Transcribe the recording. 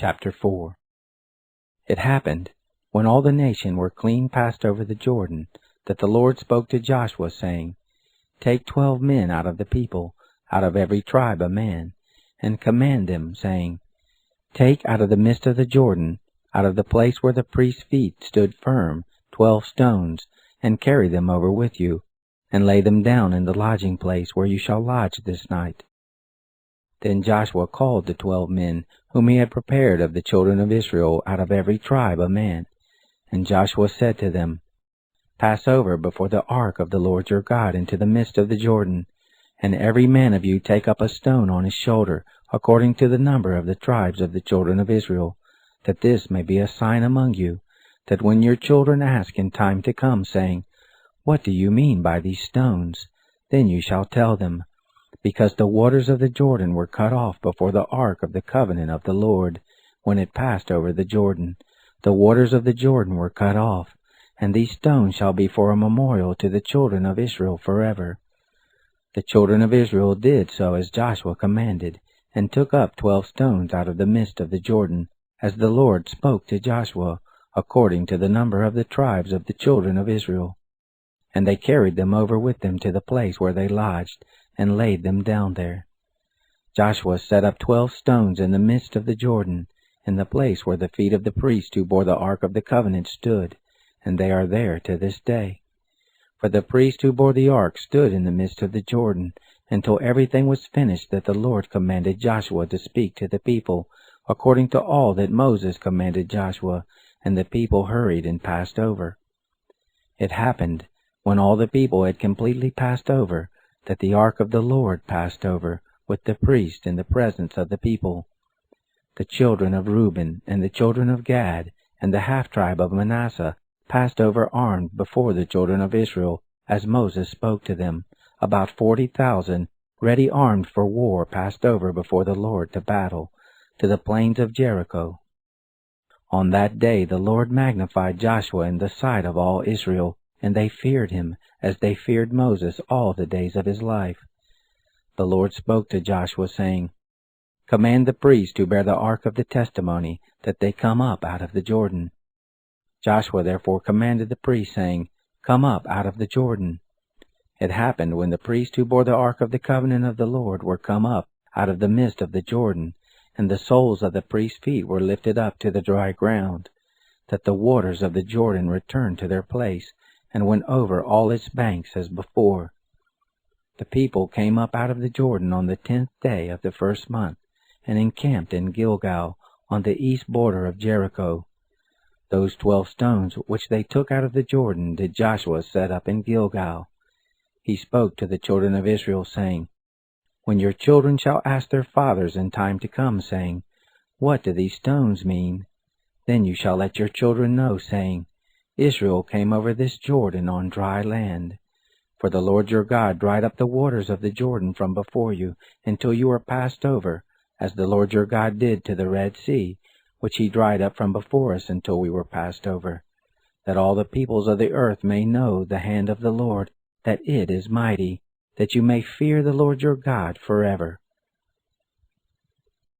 Chapter 4. It happened, when all the nation were clean passed over the Jordan, that the Lord spoke to Joshua, saying, Take 12 men out of the people, out of every tribe a man, and command them, saying, Take out of the midst of the Jordan, out of the place where the priest's feet stood firm, 12 stones, and carry them over with you, and lay them down in the lodging place where you shall lodge this night. Then Joshua called the 12 men, whom he had prepared of the children of Israel, out of every tribe a man. And Joshua said to them, Pass over before the ark of the Lord your God into the midst of the Jordan, and every man of you take up a stone on his shoulder, according to the number of the tribes of the children of Israel, that this may be a sign among you, that when your children ask in time to come, saying, What do you mean by these stones? Then you shall tell them, Because the waters of the Jordan were cut off before the ark of the covenant of the Lord, when it passed over the Jordan. The waters of the Jordan were cut off, and these stones shall be for a memorial to the children of Israel forever. The children of Israel did so as Joshua commanded, and took up 12 stones out of the midst of the Jordan, as the Lord spoke to Joshua, according to the number of the tribes of the children of Israel. And they carried them over with them to the place where they lodged, and laid them down there. Joshua set up 12 stones in the midst of the Jordan, in the place where the feet of the priests who bore the ark of the covenant stood, and they are there to this day. For the priest who bore the ark stood in the midst of the Jordan, until everything was finished that the Lord commanded Joshua to speak to the people, according to all that Moses commanded Joshua, and the people hurried and passed over. It happened, when all the people had completely passed over, that the ark of the Lord passed over, with the priest in the presence of the people. The children of Reuben, and the children of Gad, and the half-tribe of Manasseh passed over armed before the children of Israel, as Moses spoke to them. About 40,000, ready armed for war, passed over before the Lord to battle, to the plains of Jericho. On that day the Lord magnified Joshua in the sight of all Israel, and they feared him, as they feared Moses all the days of his life. The Lord spoke to Joshua, saying, Command the priests who bear the ark of the testimony, that they come up out of the Jordan. Joshua therefore commanded the priests, saying, Come up out of the Jordan. It happened, when the priests who bore the ark of the covenant of the Lord were come up out of the midst of the Jordan, and the soles of the priests' feet were lifted up to the dry ground, that the waters of the Jordan returned to their place, and went over all its banks as before. The people came up out of the Jordan on the 10th day of the first month, and encamped in Gilgal, on the east border of Jericho. Those 12 stones which they took out of the Jordan did Joshua set up in Gilgal. He spoke to the children of Israel, saying, When your children shall ask their fathers in time to come, saying, What do these stones mean? Then you shall let your children know, saying, Israel came over this Jordan on dry land. For the Lord your God dried up the waters of the Jordan from before you, until you were passed over, as the Lord your God did to the Red Sea, which he dried up from before us until we were passed over, that all the peoples of the earth may know the hand of the Lord, that it is mighty, that you may fear the Lord your God forever.